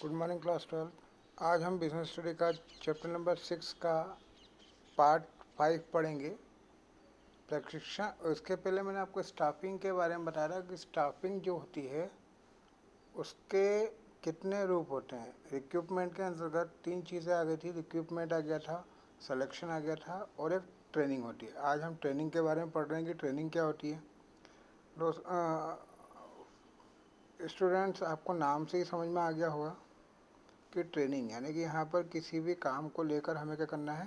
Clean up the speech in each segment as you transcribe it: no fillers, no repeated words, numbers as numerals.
Good morning class 12। आज हम business study का चैप्टर नंबर 6 का पार्ट 5 पढ़ेंगे, प्रशिक्षण। उसके पहले मैंने आपको स्टाफिंग के बारे में बताया कि स्टाफिंग जो होती है उसके कितने रूप होते हैं। रिक्रूटमेंट के अंतर्गत 3 चीज़ें आ गई थी। रिक्रूटमेंट आ गया था, सिलेक्शन आ गया था और एक ट्रेनिंग होती है। आज हम ट्रेनिंग के बारे में पढ़ रहे हैं कि ट्रेनिंग क्या होती है। स्टूडेंट्स, आपको नाम से ही समझ में आ गया होगा कि ट्रेनिंग यानी कि यहाँ पर किसी भी काम को लेकर हमें क्या करना है,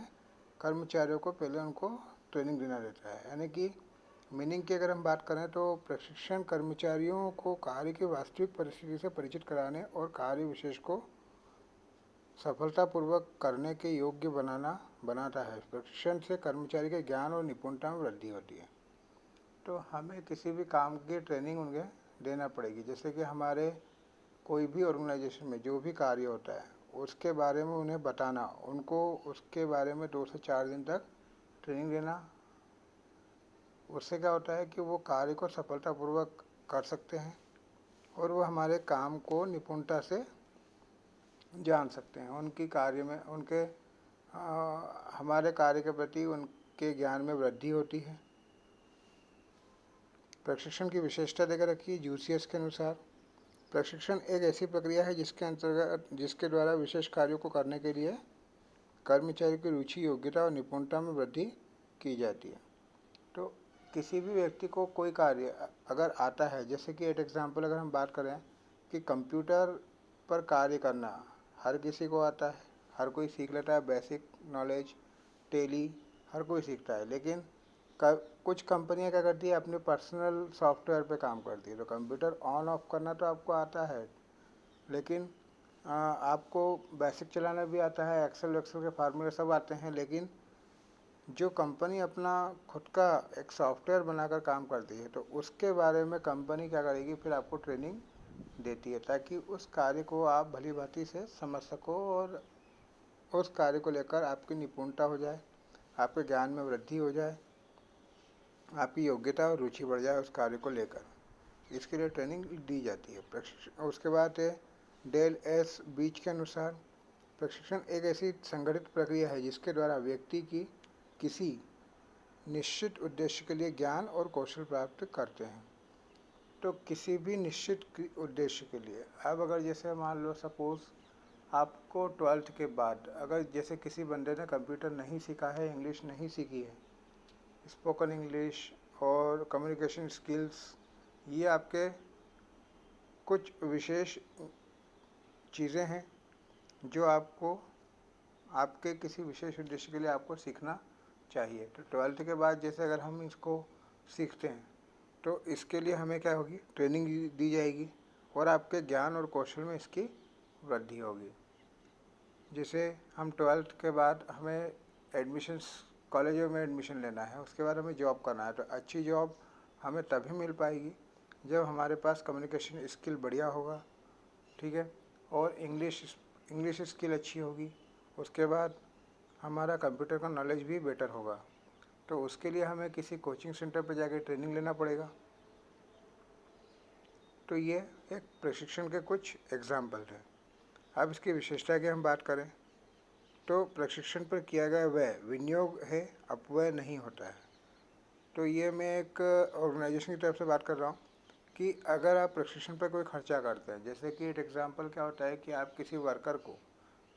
कर्मचारियों को पहले उनको ट्रेनिंग देना रहता है। यानी कि मीनिंग की अगर हम बात करें तो प्रशिक्षण कर्मचारियों को कार्य की वास्तविक परिस्थिति से परिचित कराने और कार्य विशेष को सफलतापूर्वक करने के योग्य बनाता है। प्रशिक्षण से कर्मचारी के ज्ञान और निपुणता में वृद्धि होती है। तो हमें किसी भी काम की ट्रेनिंग उन्हें देना पड़ेगी। जैसे कि हमारे कोई भी ऑर्गेनाइजेशन में जो भी कार्य होता है उसके बारे में उन्हें बताना, उनको उसके बारे में 2 से 4 दिन तक ट्रेनिंग देना। उससे क्या होता है कि वो कार्य को सफलतापूर्वक कर सकते हैं और वो हमारे काम को निपुणता से जान सकते हैं। उनकी कार्य में हमारे कार्य के प्रति उनके ज्ञान में वृद्धि होती है। प्रशिक्षण की विशेषता देकर रखी यूसीएस के अनुसार। प्रशिक्षण एक ऐसी प्रक्रिया है जिसके द्वारा विशेष कार्यों को करने के लिए कर्मचारी की रुचि, योग्यता और निपुणता में वृद्धि की जाती है। तो किसी भी व्यक्ति को कोई कार्य अगर आता है, जैसे कि एक एग्जांपल अगर हम बात करें कि कंप्यूटर पर कार्य करना हर किसी को आता है, हर कोई सीख लेता है। बेसिक नॉलेज टेली हर कोई सीखता है, लेकिन कुछ कंपनियां क्या करती है, अपने पर्सनल सॉफ्टवेयर पे काम करती है। तो कंप्यूटर ऑन ऑफ करना तो आपको आता है, लेकिन आपको बेसिक चलाना भी आता है, एक्सेल के फार्मूले सब आते हैं। लेकिन जो कंपनी अपना खुद का एक सॉफ्टवेयर बनाकर काम करती है तो उसके बारे में कंपनी क्या करेगी, फिर आपको ट्रेनिंग देती है ताकि उस कार्य को आप भली भांति से समझ सको और उस कार्य को लेकर आपकी निपुणता हो जाए, आपके ज्ञान में वृद्धि हो जाए, आपकी योग्यता और रुचि बढ़ जाए उस कार्य को लेकर। इसके लिए ट्रेनिंग दी जाती है। प्रशिक्षण उसके बाद है डेल एस बीच के अनुसार, प्रशिक्षण एक ऐसी संगठित प्रक्रिया है जिसके द्वारा व्यक्ति की किसी निश्चित उद्देश्य के लिए ज्ञान और कौशल प्राप्त करते हैं। तो किसी भी निश्चित उद्देश्य के लिए, अब अगर जैसे मान लो सपोज़ आपको 12th के बाद अगर जैसे किसी बंदे ने कंप्यूटर नहीं सीखा है, इंग्लिश नहीं सीखी है, स्पोकन इंग्लिश और कम्युनिकेशन स्किल्स, ये आपके कुछ विशेष चीज़ें हैं जो आपको आपके किसी विशेष उद्देश्य के लिए आपको सीखना चाहिए। तो 12th के बाद जैसे अगर हम इसको सीखते हैं तो इसके लिए हमें क्या होगी, ट्रेनिंग दी जाएगी और आपके ज्ञान और कौशल में इसकी वृद्धि होगी। जैसे हम 12th के बाद हमें एडमिशन्स कॉलेजों में एडमिशन लेना है, उसके बाद हमें जॉब करना है। तो अच्छी जॉब हमें तभी मिल पाएगी जब हमारे पास कम्युनिकेशन स्किल बढ़िया होगा, ठीक है, और इंग्लिश स्किल अच्छी होगी। उसके बाद हमारा कंप्यूटर का नॉलेज भी बेटर होगा। तो उसके लिए हमें किसी कोचिंग सेंटर पर जाकर ट्रेनिंग लेना पड़ेगा। तो ये एक प्रशिक्षण के कुछ एग्जाम्पल हैं। अब इसकी विशेषता की हम बात करें तो प्रशिक्षण पर किया गया व्यय विनियोग है, अपव्यय नहीं होता है। तो ये मैं एक ऑर्गेनाइजेशन की तरफ से बात कर रहा हूँ कि अगर आप प्रशिक्षण पर कोई खर्चा करते हैं, जैसे कि एक एग्जांपल क्या होता है कि आप किसी वर्कर को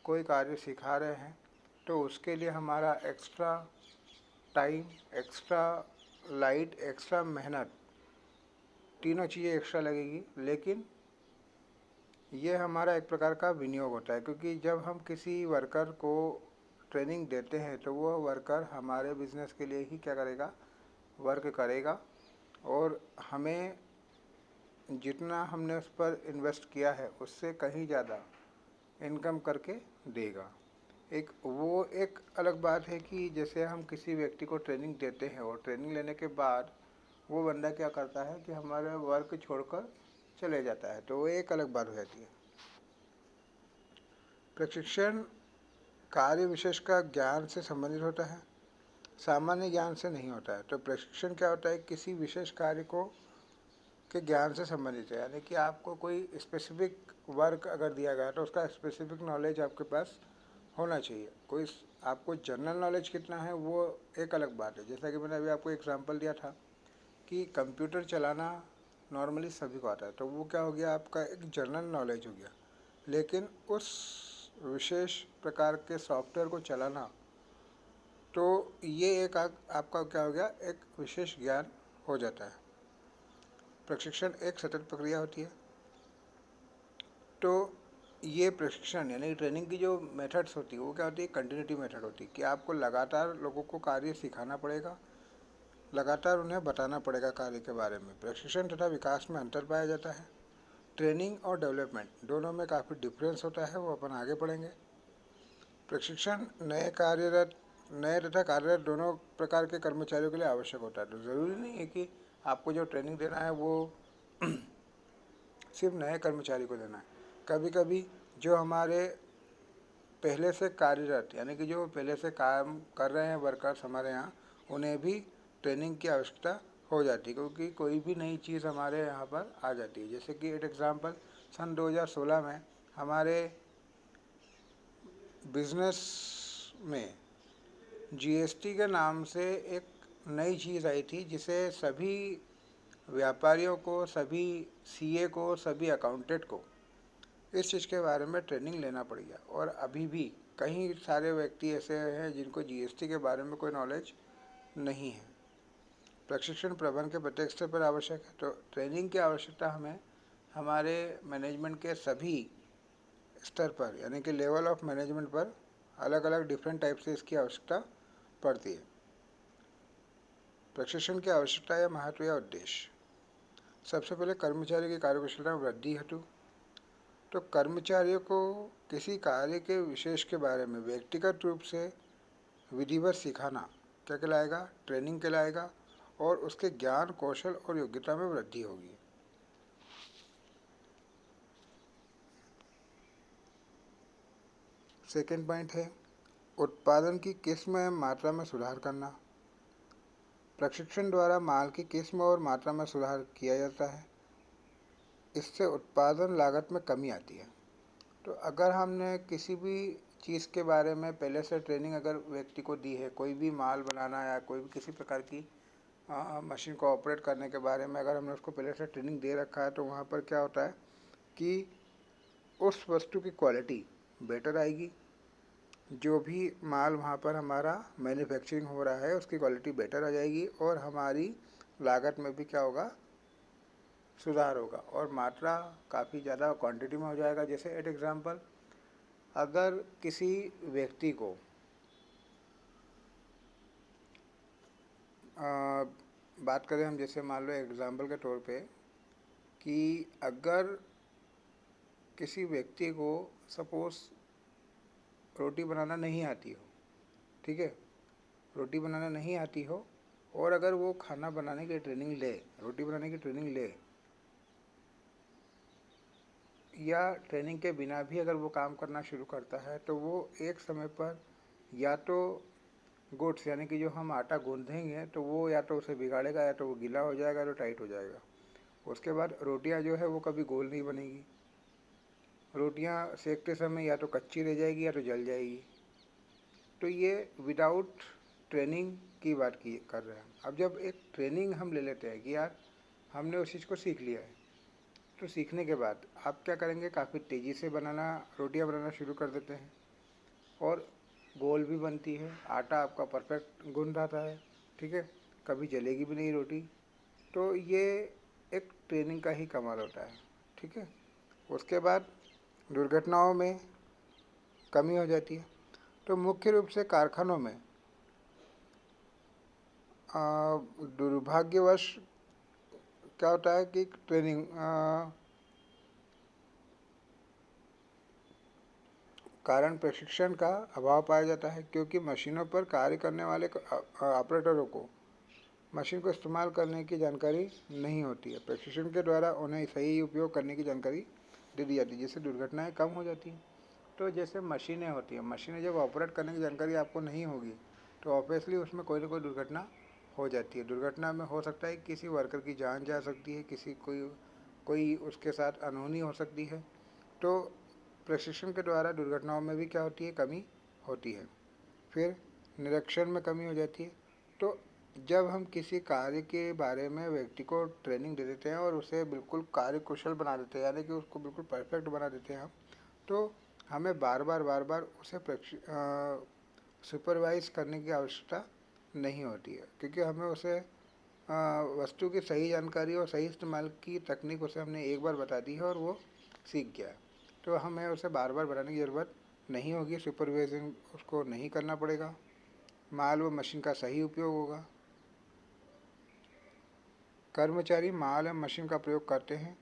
कोई कार्य सिखा रहे हैं, तो उसके लिए हमारा extra time, extra light, extra मेहनत, तीनों चीज़ें एक्स्ट्रा लगेगी। लेकिन ये हमारा एक प्रकार का विनियोग होता है, क्योंकि जब हम किसी वर्कर को ट्रेनिंग देते हैं तो वो वर्कर हमारे बिजनेस के लिए ही क्या करेगा, वर्क करेगा और हमें जितना हमने उस पर इन्वेस्ट किया है उससे कहीं ज़्यादा इनकम करके देगा। वो एक अलग बात है कि जैसे हम किसी व्यक्ति को ट्रेनिंग देते हैं और ट्रेनिंग लेने के बाद वो बंदा क्या करता है कि हमारा वर्क छोड़कर चले जाता है, तो वो एक अलग बात हो जाती है। प्रशिक्षण कार्य विशेष का ज्ञान से संबंधित होता है, सामान्य ज्ञान से नहीं होता है। तो प्रशिक्षण क्या होता है, किसी विशेष कार्य को के ज्ञान से संबंधित है, यानी कि आपको कोई स्पेसिफिक वर्क अगर दिया गया तो उसका स्पेसिफिक नॉलेज आपके पास होना चाहिए। कोई आपको जनरल नॉलेज कितना है वो एक अलग बात है। जैसा कि मैंने अभी आपको एग्जांपल दिया था कि कंप्यूटर चलाना नॉर्मली सभी को आता है, तो वो क्या हो गया, आपका एक जनरल नॉलेज हो गया। लेकिन उस विशेष प्रकार के सॉफ्टवेयर को चलाना, तो ये एक आपका क्या हो गया, एक विशेष ज्ञान हो जाता है। प्रशिक्षण एक सतत प्रक्रिया होती है। तो ये प्रशिक्षण यानी ट्रेनिंग की जो मेथड्स होती है वो क्या होती है, कंटिन्यूटी मेथड होती है कि आपको लगातार लोगों को कार्य सिखाना पड़ेगा, लगातार उन्हें बताना पड़ेगा कार्य के बारे में। प्रशिक्षण तथा विकास में अंतर पाया जाता है। ट्रेनिंग और डेवलपमेंट दोनों में काफ़ी डिफरेंस होता है, वो अपन आगे पढ़ेंगे। प्रशिक्षण नए तथा कार्यरत दोनों प्रकार के कर्मचारियों के लिए आवश्यक होता है। तो ज़रूरी नहीं है कि आपको जो ट्रेनिंग देना है वो सिर्फ नए कर्मचारी को देना है। कभी कभी जो हमारे पहले से कार्यरत यानी कि जो पहले से काम कर रहे हैं वर्कर्स हमारे यहाँ, उन्हें भी ट्रेनिंग की आवश्यकता हो जाती है, क्योंकि कोई भी नई चीज़ हमारे यहाँ पर आ जाती है। जैसे कि एक एग्ज़ाम्पल, सन 2016 में हमारे बिजनेस में जीएसटी के नाम से एक नई चीज़ आई थी, जिसे सभी व्यापारियों को, सभी सीए को, सभी अकाउंटेंट को इस चीज़ के बारे में ट्रेनिंग लेना पड़ गया। और अभी भी कई सारे व्यक्ति ऐसे हैं जिनको जीएसटी के बारे में कोई नॉलेज नहीं है। प्रशिक्षण प्रबंधन के प्रत्येक स्तर पर आवश्यक है। तो ट्रेनिंग की आवश्यकता हमें हमारे मैनेजमेंट के सभी स्तर पर यानी कि लेवल ऑफ मैनेजमेंट पर अलग अलग डिफरेंट टाइप से इसकी आवश्यकता पड़ती है। प्रशिक्षण की आवश्यकता या महत्व या उद्देश्य। सबसे पहले कर्मचारी की कार्यकुशलता में वृद्धि हेतु। तो कर्मचारियों को किसी कार्य के विशेष के बारे में व्यक्तिगत रूप से विधिवत सिखाना क्या कहलाएगा, ट्रेनिंग कहलाएगा, और उसके ज्ञान, कौशल और योग्यता में वृद्धि होगी। सेकेंड पॉइंट है उत्पादन की किस्म एवं मात्रा में सुधार करना। प्रशिक्षण द्वारा माल की किस्म और मात्रा में सुधार किया जाता है। इससे उत्पादन लागत में कमी आती है। तो अगर हमने किसी भी चीज़ के बारे में पहले से ट्रेनिंग अगर व्यक्ति को दी है, कोई भी माल बनाना या कोई भी किसी प्रकार की मशीन को ऑपरेट करने के बारे में अगर हमने उसको पहले से ट्रेनिंग दे रखा है, तो वहाँ पर क्या होता है कि उस वस्तु की क्वालिटी बेटर आएगी। जो भी माल वहाँ पर हमारा मैन्युफैक्चरिंग हो रहा है उसकी क्वालिटी बेटर आ जाएगी, और हमारी लागत में भी क्या होगा, सुधार होगा, और मात्रा काफ़ी ज़्यादा क्वांटिटी में हो जाएगा। जैसे एट एग्जांपल, अगर किसी व्यक्ति को बात करें हम, जैसे मान लो एग्जांपल के तौर पे कि अगर किसी व्यक्ति को सपोज़ रोटी बनाना नहीं आती हो, ठीक है, रोटी बनाना नहीं आती हो, और अगर वो खाना बनाने की ट्रेनिंग ले, रोटी बनाने की ट्रेनिंग ले, या ट्रेनिंग के बिना भी अगर वो काम करना शुरू करता है, तो वो एक समय पर या तो गुड्स यानी कि जो हम आटा गूंदेंगे तो वो या तो उसे बिगाड़ेगा, या तो वो गीला हो जाएगा, तो टाइट हो जाएगा। उसके बाद रोटियां जो है वो कभी गोल नहीं बनेगी। रोटियां सेकते समय या तो कच्ची रह जाएगी या तो जल जाएगी। तो ये विदाउट ट्रेनिंग की बात की कर रहे हैं। अब जब एक ट्रेनिंग हम ले लेते हैं कि यार हमने उस चीज़ को सीख लिया है, तो सीखने के बाद आप क्या करेंगे, काफ़ी तेज़ी से रोटियां बनाना शुरू कर देते हैं, और गोल भी बनती है, आटा आपका परफेक्ट गूंद आता है, ठीक है, कभी जलेगी भी नहीं रोटी। तो ये एक ट्रेनिंग का ही कमाल होता है, ठीक है। उसके बाद दुर्घटनाओं में कमी हो जाती है। तो मुख्य रूप से कारखानों में दुर्भाग्यवश क्या होता है कि ट्रेनिंग कारण प्रशिक्षण का अभाव पाया जाता है, क्योंकि मशीनों पर कार्य करने वाले ऑपरेटरों को मशीन को इस्तेमाल करने की जानकारी नहीं होती है। प्रशिक्षण के द्वारा उन्हें सही उपयोग करने की जानकारी दे दी जाती है, जिससे दुर्घटनाएं कम हो जाती हैं। तो जैसे मशीनें होती हैं, मशीनें जब ऑपरेट करने की जानकारी आपको नहीं होगी, तो ऑब्वियसली उसमें कोई ना कोई दुर्घटना हो जाती है। दुर्घटना में हो सकता है कि किसी वर्कर की जान जा सकती है, किसी कोई उसके साथ अनहोनी हो सकती है। तो प्रशिक्षण के द्वारा दुर्घटनाओं में भी क्या होती है, कमी होती है। फिर निरीक्षण में कमी हो जाती है। तो जब हम किसी कार्य के बारे में व्यक्ति को ट्रेनिंग दे देते हैं और उसे बिल्कुल कार्य कुशल बना देते हैं, यानी कि उसको बिल्कुल परफेक्ट बना देते हैं हम, तो हमें बार बार उसे सुपरवाइज करने की आवश्यकता नहीं होती है, क्योंकि हमें उसे वस्तु की सही जानकारी और सही इस्तेमाल की तकनीक उसे हमने एक बार बता दी है और वो सीख गया। तो हमें उसे बार बार बताने की ज़रूरत नहीं होगी, सुपरवाइजिंग उसको नहीं करना पड़ेगा। माल व मशीन का सही उपयोग होगा। कर्मचारी माल व मशीन का प्रयोग करते हैं।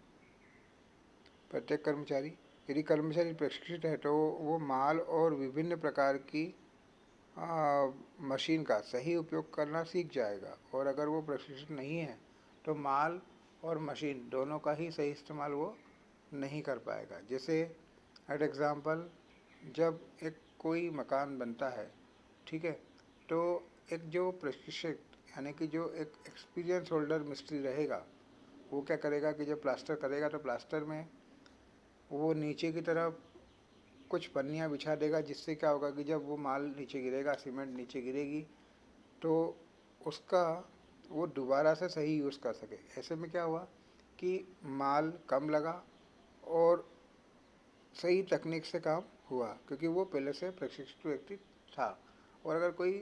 प्रत्येक कर्मचारी, यदि कर्मचारी प्रशिक्षित है तो वो माल और विभिन्न प्रकार की मशीन का सही उपयोग करना सीख जाएगा। और अगर वो प्रशिक्षित नहीं है तो माल और मशीन दोनों का ही सही इस्तेमाल वो नहीं कर पाएगा। जैसे एट एग्ज़ाम्पल, जब एक कोई मकान बनता है, ठीक है, तो एक जो प्रशिक्षित यानी कि जो एक एक्सपीरियंस होल्डर मिस्त्री रहेगा, वो क्या करेगा कि जब प्लास्टर करेगा तो प्लास्टर में वो नीचे की तरफ कुछ पन्नियाँ बिछा देगा, जिससे क्या होगा कि जब वो माल नीचे गिरेगा, सीमेंट नीचे गिरेगी, तो उसका वो दोबारा से सही यूज़ कर सके। ऐसे में क्या हुआ कि माल कम लगा और सही तकनीक से काम हुआ, क्योंकि वो पहले से प्रशिक्षित व्यक्ति था। और अगर कोई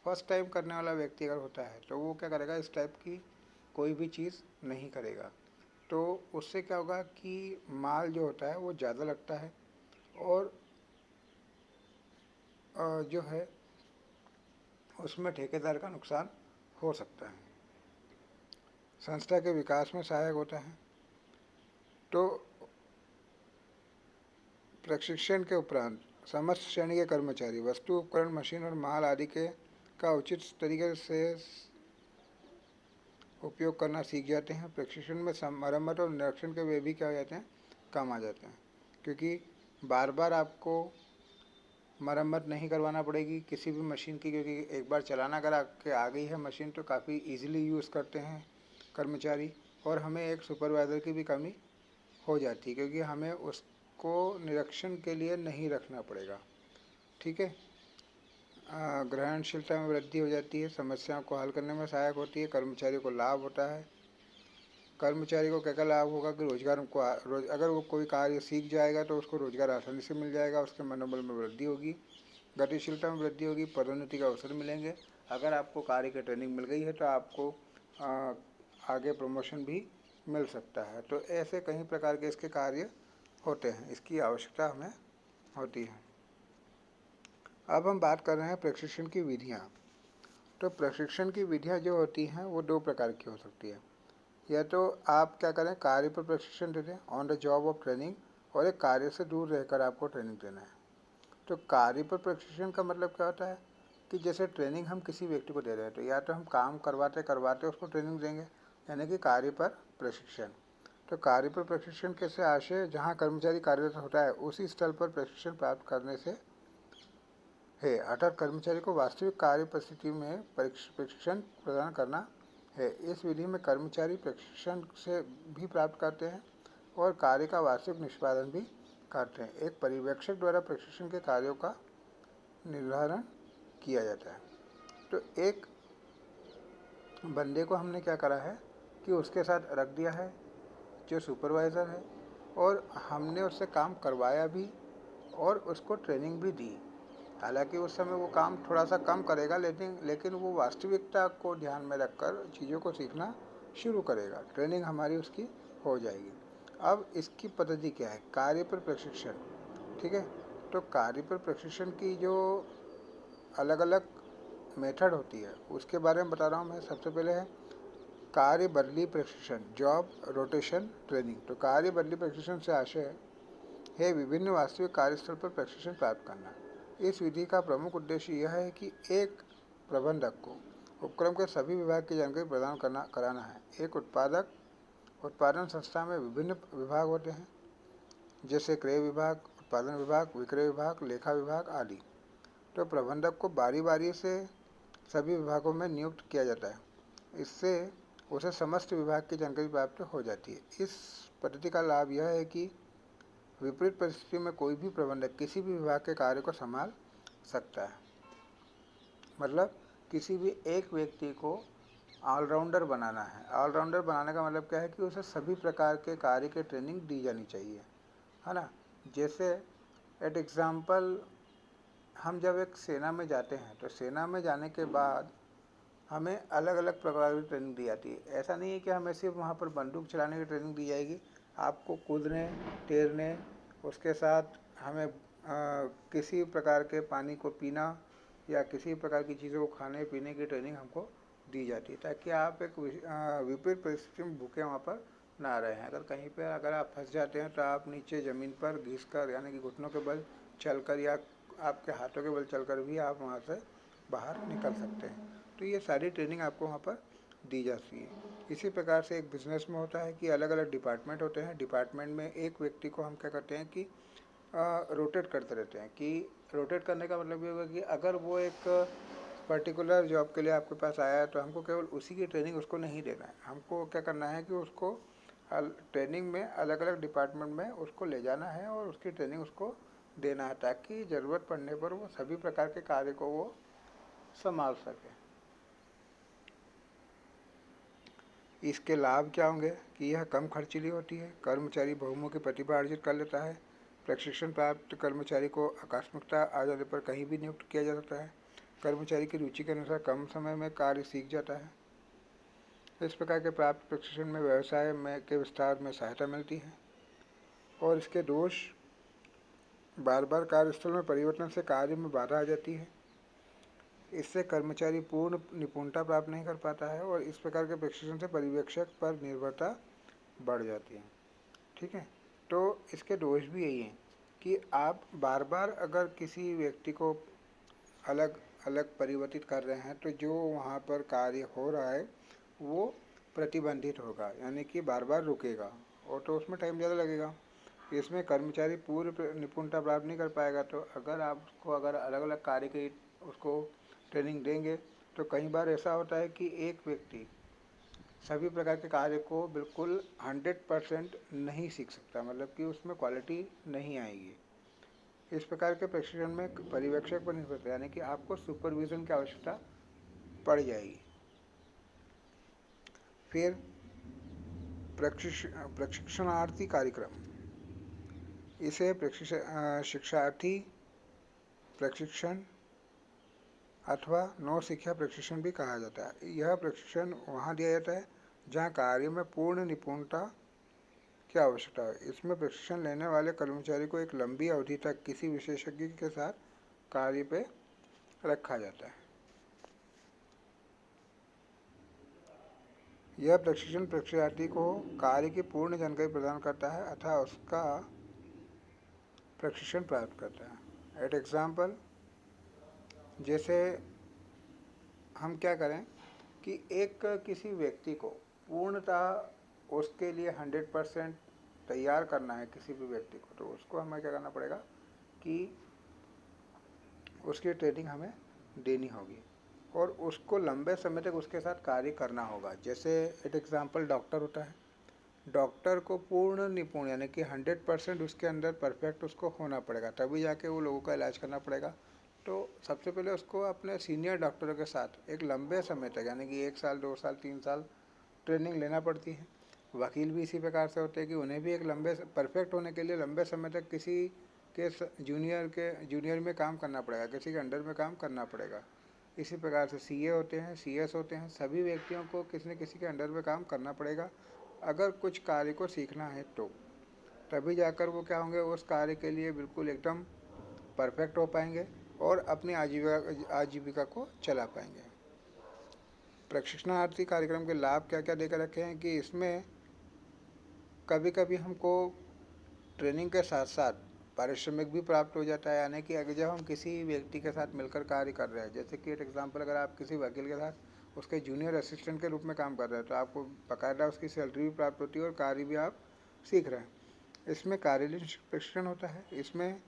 फर्स्ट टाइम करने वाला व्यक्ति अगर होता है तो वो क्या करेगा, इस टाइप की कोई भी चीज़ नहीं करेगा। तो उससे क्या होगा कि माल जो होता है वो ज़्यादा लगता है और जो है उसमें ठेकेदार का नुकसान हो सकता है। संस्था के विकास में सहायक होता है। तो प्रशिक्षण के उपरांत समस्त श्रेणी के कर्मचारी वस्तु, उपकरण, मशीन और माल आदि के का उचित तरीके से उपयोग करना सीख जाते हैं। प्रशिक्षण में मरम्मत और निरीक्षण के वे भी क्या हो जाते हैं, काम आ जाते हैं, क्योंकि बार बार आपको मरम्मत नहीं करवाना पड़ेगी किसी भी मशीन की, क्योंकि एक बार चलाना अगर आपके आ गई है मशीन तो काफ़ी इजीली यूज़ करते हैं कर्मचारी। और हमें एक सुपरवाइज़र की भी कमी हो जाती है, क्योंकि हमें उसको निरीक्षण के लिए नहीं रखना पड़ेगा। ठीक है। ग्रहणशीलता में वृद्धि हो जाती है, समस्याओं को हल करने में सहायक होती है, कर्मचारी को लाभ होता है। कर्मचारी को क्या क्या लाभ होगा कि रोजगार को अगर वो कोई कार्य सीख जाएगा तो उसको रोजगार आसानी से मिल जाएगा, उसके मनोबल में वृद्धि होगी, गतिशीलता में वृद्धि होगी, पदोन्नति के अवसर मिलेंगे। अगर आपको कार्य की ट्रेनिंग मिल गई है तो आपको आगे प्रमोशन भी मिल सकता है। तो ऐसे कई प्रकार के इसके कार्य होते हैं, इसकी आवश्यकता हमें होती है। अब हम बात कर रहे हैं प्रशिक्षण की विधियाँ। तो प्रशिक्षण की विधियाँ जो होती हैं वो दो प्रकार की हो सकती है। या तो आप क्या करें, कार्य पर प्रशिक्षण दे दें, on the job of training, और एक कार्य से दूर रहकर आपको ट्रेनिंग देना है। तो कार्य पर प्रशिक्षण का मतलब क्या होता है कि जैसे ट्रेनिंग हम किसी व्यक्ति को दे रहे हैं तो या तो हम काम करवाते करवाते उसको ट्रेनिंग देंगे, यानी कि कार्य पर प्रशिक्षण। तो कार्य पर प्रशिक्षण कैसे आशय जहाँ कर्मचारी कार्यरत होता है उसी स्थल पर प्रशिक्षण प्राप्त करने से है, अर्थात कर्मचारी को वास्तविक कार्य परिस्थिति में प्रशिक्षण प्रदान करना है। इस विधि में कर्मचारी प्रशिक्षण से भी प्राप्त करते हैं और कार्य का वास्तविक निष्पादन भी करते हैं। एक पर्यवेक्षक द्वारा प्रशिक्षण के कार्यों का निर्धारण किया जाता है। तो एक बंदे को हमने क्या करा है कि उसके साथ रख दिया है जो सुपरवाइज़र है, और हमने उससे काम करवाया भी और उसको ट्रेनिंग भी दी। हालांकि उस समय वो काम थोड़ा सा कम करेगा, लेकिन वो वास्तविकता को ध्यान में रखकर चीज़ों को सीखना शुरू करेगा। ट्रेनिंग हमारी उसकी हो जाएगी। अब इसकी पद्धति क्या है, कार्य पर प्रशिक्षण। ठीक है। तो कार्य पर प्रशिक्षण की जो अलग अलग मेथड होती है उसके बारे में बता रहा हूँ मैं। सबसे पहले है कार्य बदली प्रशिक्षण, जॉब रोटेशन ट्रेनिंग। तो कार्य बदली प्रशिक्षण से आशय है विभिन्न वास्तविक कार्यस्थल पर प्रशिक्षण प्राप्त करना। इस विधि का प्रमुख उद्देश्य यह है कि एक प्रबंधक को उपक्रम के सभी विभाग की जानकारी प्रदान कराना है। एक उत्पादन संस्था में विभिन्न विभाग होते हैं, जैसे क्रय विभाग, उत्पादन विभाग, विक्रय विभाग, लेखा विभाग आदि। तो प्रबंधक को बारी बारी से सभी विभागों में नियुक्त किया जाता है। इससे उसे समस्त विभाग की जानकारी प्राप्त हो जाती है। इस पद्धति का लाभ यह है कि विपरीत परिस्थिति में कोई भी प्रबंधक किसी भी विभाग के कार्य को संभाल सकता है। मतलब किसी भी एक व्यक्ति को ऑलराउंडर बनाना है। ऑलराउंडर बनाने का मतलब क्या है कि उसे सभी प्रकार के कार्य की ट्रेनिंग दी जानी चाहिए, है ना। जैसे एट एग्ज़ाम्पल, हम जब एक सेना में जाते हैं तो सेना में जाने के बाद हमें अलग अलग प्रकार की ट्रेनिंग दी जाती है। ऐसा नहीं है कि हमें सिर्फ वहाँ पर बंदूक चलाने की ट्रेनिंग दी जाएगी। आपको कूदने, तैरने, उसके साथ हमें किसी प्रकार के पानी को पीना या किसी प्रकार की चीज़ों को खाने पीने की ट्रेनिंग हमको दी जाती है, ताकि आप एक विपरीत परिस्थिति में भूखे वहाँ पर ना रहें। अगर कहीं पर अगर आप फंस जाते हैं तो आप नीचे ज़मीन पर घिस कर, यानी कि घुटनों के बल चलकर या आपके हाथों के बल चलकर भी आप वहाँ से बाहर निकल सकते हैं। तो ये सारी ट्रेनिंग आपको वहाँ पर दी जाती है। इसी प्रकार से एक बिजनेस में होता है कि अलग अलग डिपार्टमेंट होते हैं। डिपार्टमेंट में एक व्यक्ति को हम क्या करते हैं कि रोटेट करते रहते हैं। कि रोटेट करने का मतलब ये होगा कि अगर वो एक पर्टिकुलर जॉब के लिए आपके पास आया है तो हमको केवल उसी की ट्रेनिंग उसको नहीं देना है। हमको क्या करना है कि उसको ट्रेनिंग में अलग अलग डिपार्टमेंट में उसको ले जाना है और उसकी ट्रेनिंग उसको देना है, ताकि ज़रूरत पड़ने पर वो सभी प्रकार के कार्य को वो संभाल सके। इसके लाभ क्या होंगे कि यह कम खर्चीली होती है, कर्मचारी बहुमुखी प्रतिभा अर्जित कर लेता है, प्रशिक्षण प्राप्त कर्मचारी को आकस्मिकता आ जाने पर कहीं भी नियुक्त किया जा सकता है, कर्मचारी की रुचि के अनुसार कम समय में कार्य सीख जाता है। इस प्रकार के प्राप्त प्रशिक्षण में व्यवसाय में के विस्तार में सहायता मिलती है। और इसके दोष, बार बार कार्यस्थल में परिवर्तन से कार्य में बाधा आ जाती है। इससे कर्मचारी पूर्ण निपुणता प्राप्त नहीं कर पाता है और इस प्रकार के प्रशिक्षण से पर्यवेक्षक पर निर्भरता बढ़ जाती है। ठीक है, तो इसके दोष भी यही हैं कि आप बार बार अगर किसी व्यक्ति को अलग अलग परिवर्तित कर रहे हैं तो जो वहाँ पर कार्य हो रहा है वो प्रतिबंधित होगा, यानी कि बार बार रुकेगा और तो उसमें टाइम ज़्यादा लगेगा। इसमें कर्मचारी पूर्ण निपुणता प्राप्त नहीं कर पाएगा। तो अगर आपको अगर अलग अलग कार्य की उसको ट्रेनिंग देंगे तो कई बार ऐसा होता है कि एक व्यक्ति सभी प्रकार के कार्य को बिल्कुल 100% नहीं सीख सकता, मतलब कि उसमें क्वालिटी नहीं आएगी। इस प्रकार के प्रशिक्षण में पर्यवेक्षक पर निर्भर, यानी कि आपको सुपरविजन की आवश्यकता पड़ जाएगी। फिर प्रशिक्षणार्थी कार्यक्रम, इसे शिक्षार्थी प्रशिक्षण अथवा नौ शिक्षा प्रशिक्षण भी कहा जाता है। यह प्रशिक्षण वहाँ दिया जाता है जहाँ कार्य में पूर्ण निपुणता की आवश्यकता है। इसमें प्रशिक्षण लेने वाले कर्मचारी को एक लंबी अवधि तक किसी विशेषज्ञ के साथ कार्य पे रखा जाता है। यह प्रशिक्षण प्रशिक्षार्थी को कार्य की पूर्ण जानकारी प्रदान करता है अथवा उसका प्रशिक्षण प्राप्त करता है। एट एग्जाम्पल, जैसे हम क्या करें कि एक किसी व्यक्ति को पूर्णतः उसके लिए 100% तैयार करना है किसी भी व्यक्ति को, तो उसको हमें क्या करना पड़ेगा कि उसकी ट्रेनिंग हमें देनी होगी और उसको लंबे समय तक उसके साथ कार्य करना होगा। जैसे एक एग्जांपल डॉक्टर होता है, डॉक्टर को पूर्ण निपुण यानी कि 100% उसके अंदर परफेक्ट उसको होना पड़ेगा, तभी जाके वो लोगों का इलाज करना पड़ेगा। तो सबसे पहले उसको अपने सीनियर डॉक्टरों के साथ एक लंबे समय तक यानी कि 1 साल 2 साल 3 साल ट्रेनिंग लेना पड़ती है। वकील भी इसी प्रकार से होते हैं कि उन्हें भी एक लंबे परफेक्ट होने के लिए लंबे समय तक किसी के जूनियर में काम करना पड़ेगा, किसी के अंडर में काम करना पड़ेगा। इसी प्रकार से सीए होते हैं, सीएस होते हैं, सभी व्यक्तियों को किसी न किसी के अंडर में काम करना पड़ेगा अगर कुछ कार्य को सीखना है तो। तभी जाकर वो क्या होंगे, उस कार्य के लिए बिल्कुल एकदम परफेक्ट हो पाएंगे और अपनी आजीविका को चला पाएंगे। प्रशिक्षणार्थी कार्यक्रम के लाभ क्या क्या देकर रखे हैं कि इसमें कभी कभी हमको ट्रेनिंग के साथ साथ पारिश्रमिक भी प्राप्त हो जाता है। यानी कि अगर जब हम किसी व्यक्ति के साथ मिलकर कार्य कर रहे हैं, जैसे कि एक एग्जांपल, अगर आप किसी वकील के साथ उसके जूनियर असिस्टेंट के रूप में काम कर रहे हैं तो आपको बाकायदा उसकी सैलरी भी प्राप्त होती है और कार्य भी आप सीख रहे हैं। इसमें कार्यालयीन प्रशिक्षण होता है। इसमें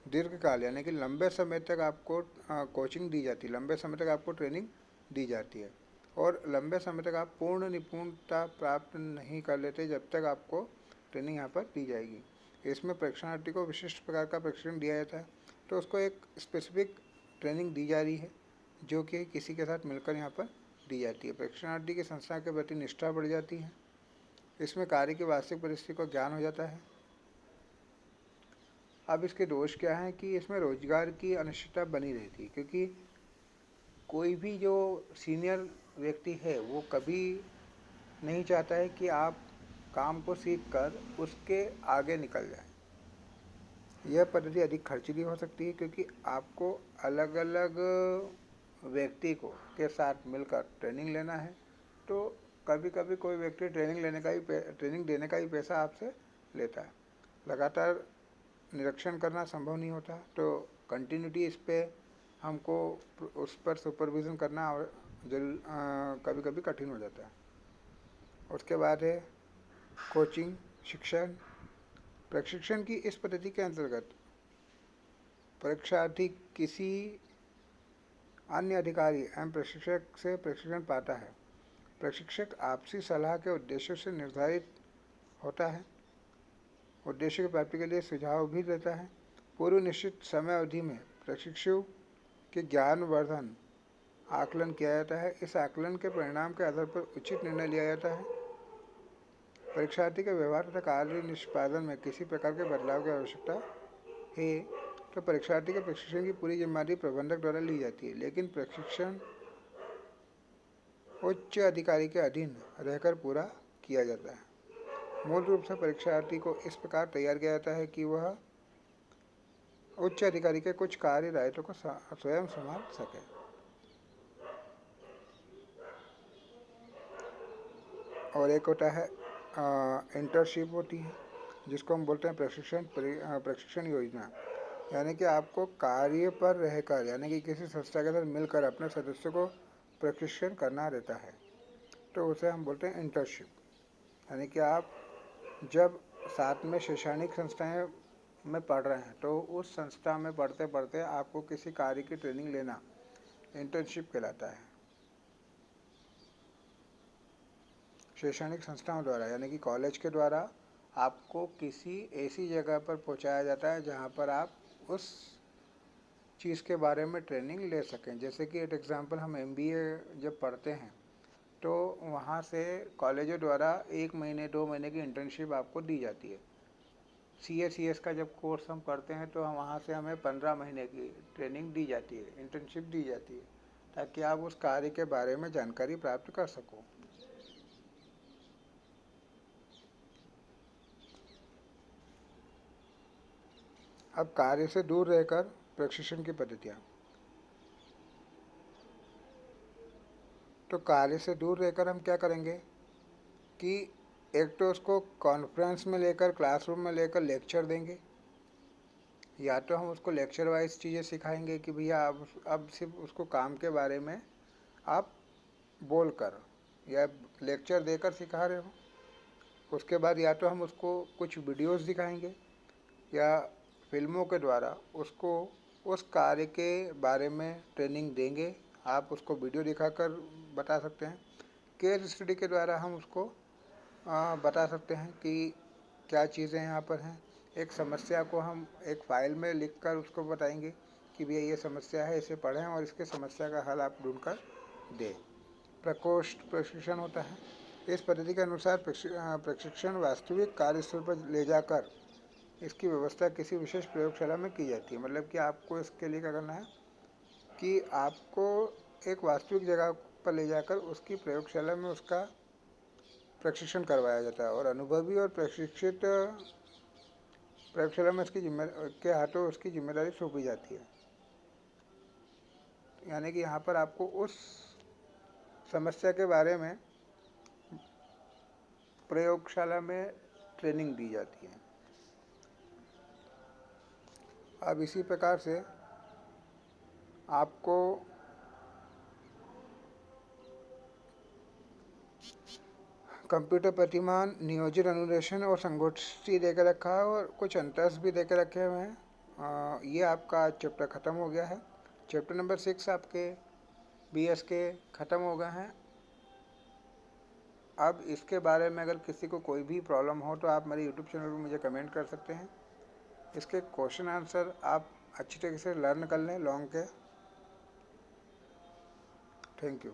दीर्घकाल यानी कि लंबे समय तक आपको कोचिंग दी जाती है, लंबे समय तक आपको ट्रेनिंग दी जाती है और लंबे समय तक आप पूर्ण निपुणता प्राप्त नहीं कर लेते जब तक आपको ट्रेनिंग यहाँ पर दी जाएगी। इसमें प्रशिक्षणार्थी को विशिष्ट प्रकार का प्रशिक्षण दिया जाता है, तो उसको एक स्पेसिफिक ट्रेनिंग दी जा रही है जो कि किसी के साथ मिलकर यहाँ पर दी जाती है। प्रशिक्षणार्थी की संस्था के प्रति निष्ठा बढ़ जाती है, इसमें कार्य की वास्तविक परिस्थिति को ज्ञान हो जाता है। अब इसके दोष क्या हैं कि इसमें रोजगार की अनिश्चितता बनी रहती है, क्योंकि कोई भी जो सीनियर व्यक्ति है वो कभी नहीं चाहता है कि आप काम को सीख कर उसके आगे निकल जाए। यह पद्धति अधिक खर्चीली हो सकती है क्योंकि आपको अलग अलग व्यक्ति को के साथ मिलकर ट्रेनिंग लेना है, तो कभी कभी कोई व्यक्ति ट्रेनिंग देने का ही पैसा आपसे लेता है। लगातार निरीक्षण करना संभव नहीं होता, तो कंटिन्यूटी इस पर हमको उस पर सुपरविज़न करना जरूर कभी कभी कठिन हो जाता है। उसके बाद है कोचिंग शिक्षण। प्रशिक्षण की इस पद्धति के अंतर्गत परीक्षार्थी किसी अन्य अधिकारी एवं प्रशिक्षक से प्रशिक्षण पाता है। प्रशिक्षक आपसी सलाह के उद्देश्यों से निर्धारित होता है, उद्देश्य की प्राप्ति के लिए सुझाव भी देता है। पूर्व निश्चित समय अवधि में प्रशिक्षु के ज्ञानवर्धन आकलन किया जाता है। इस आकलन के परिणाम के आधार पर उचित निर्णय लिया जाता है। परीक्षार्थी के व्यवहार तथा कार्य निष्पादन में किसी प्रकार के बदलाव की आवश्यकता है तो परीक्षार्थी के प्रशिक्षण की पूरी जिम्मेदारी प्रबंधक द्वारा ली जाती है, लेकिन प्रशिक्षण उच्च अधिकारी के अधीन रहकर पूरा किया जाता है। मूल रूप से परीक्षार्थी को इस प्रकार तैयार किया जाता है कि वह उच्च अधिकारी के कुछ कार्य दायित्व को स्वयं संभाल सके। और एक होता है इंटर्नशिप होती है, जिसको हम बोलते हैं प्रशिक्षण योजना, यानी कि आपको कार्य पर रहकर यानी कि किसी संस्था के साथ मिलकर अपने सदस्यों को प्रशिक्षण करना रहता है, तो उसे हम बोलते हैं इंटर्नशिप। यानी कि आप जब साथ में शैक्षणिक संस्थाएं में पढ़ रहे हैं तो उस संस्था में पढ़ते पढ़ते आपको किसी कार्य की ट्रेनिंग लेना इंटर्नशिप कहलाता है। शैक्षणिक संस्थाओं द्वारा यानी कि कॉलेज के द्वारा आपको किसी ऐसी जगह पर पहुंचाया जाता है जहां पर आप उस चीज़ के बारे में ट्रेनिंग ले सकें। जैसे कि एक एग्जांपल, हम MBA जब पढ़ते हैं तो वहाँ से कॉलेजों द्वारा 1 महीने 2 महीने की इंटर्नशिप आपको दी जाती है। CS का जब कोर्स हम करते हैं तो वहाँ से हमें 15 महीने की ट्रेनिंग दी जाती है, इंटर्नशिप दी जाती है, ताकि आप उस कार्य के बारे में जानकारी प्राप्त कर सको। अब कार्य से दूर रहकर प्रशिक्षण की पद्धतियाँ। तो कार्य से दूर रहकर हम क्या करेंगे कि एक तो उसको कॉन्फ्रेंस में लेकर, क्लासरूम में लेकर लेक्चर देंगे, या तो हम उसको लेक्चर वाइज चीज़ें सिखाएंगे कि भैया आप अब सिर्फ उसको काम के बारे में आप बोल कर या लेक्चर देकर सिखा रहे हो। उसके बाद या तो हम उसको कुछ वीडियोस दिखाएंगे या फिल्मों के द्वारा उसको उस कार्य के बारे में ट्रेनिंग देंगे। आप उसको वीडियो दिखाकर बता सकते हैं। केस स्टडी के द्वारा हम उसको बता सकते हैं कि क्या चीज़ें यहाँ पर हैं। एक समस्या को हम एक फाइल में लिखकर उसको बताएंगे कि भैया ये समस्या है, इसे पढ़ें और इसके समस्या का हल आप ढूंढ कर दें। प्रकोष्ठ प्रशिक्षण होता है। इस पद्धति के अनुसार प्रशिक्षण वास्तविक कार्यस्थल पर ले जाकर इसकी व्यवस्था किसी विशेष प्रयोगशाला में की जाती है। मतलब कि आपको इसके लिए क्या करना है कि आपको एक वास्तविक जगह पर ले जाकर उसकी प्रयोगशाला में उसका प्रशिक्षण करवाया जाता है और अनुभवी और प्रशिक्षित प्रयोगशाला में के हाथों उसकी जिम्मेदारी सौंपी जाती है। यानी कि यहाँ पर आपको उस समस्या के बारे में प्रयोगशाला में ट्रेनिंग दी जाती है। अब इसी प्रकार से आपको कंप्यूटर प्रतिमान, नियोजित अनुदेशन और संगोष्ठी देकर रखा है और कुछ अंतर्स भी देकर रखे हुए हैं। ये आपका चैप्टर ख़त्म हो गया है। चैप्टर नंबर 6 आपके BS के ख़त्म हो गए हैं। अब इसके बारे में अगर किसी को कोई भी प्रॉब्लम हो तो आप मेरे यूट्यूब चैनल पर मुझे कमेंट कर सकते हैं। इसके क्वेश्चन आंसर आप अच्छी तरीके से लर्न कर लें लॉन्ग के। Thank you.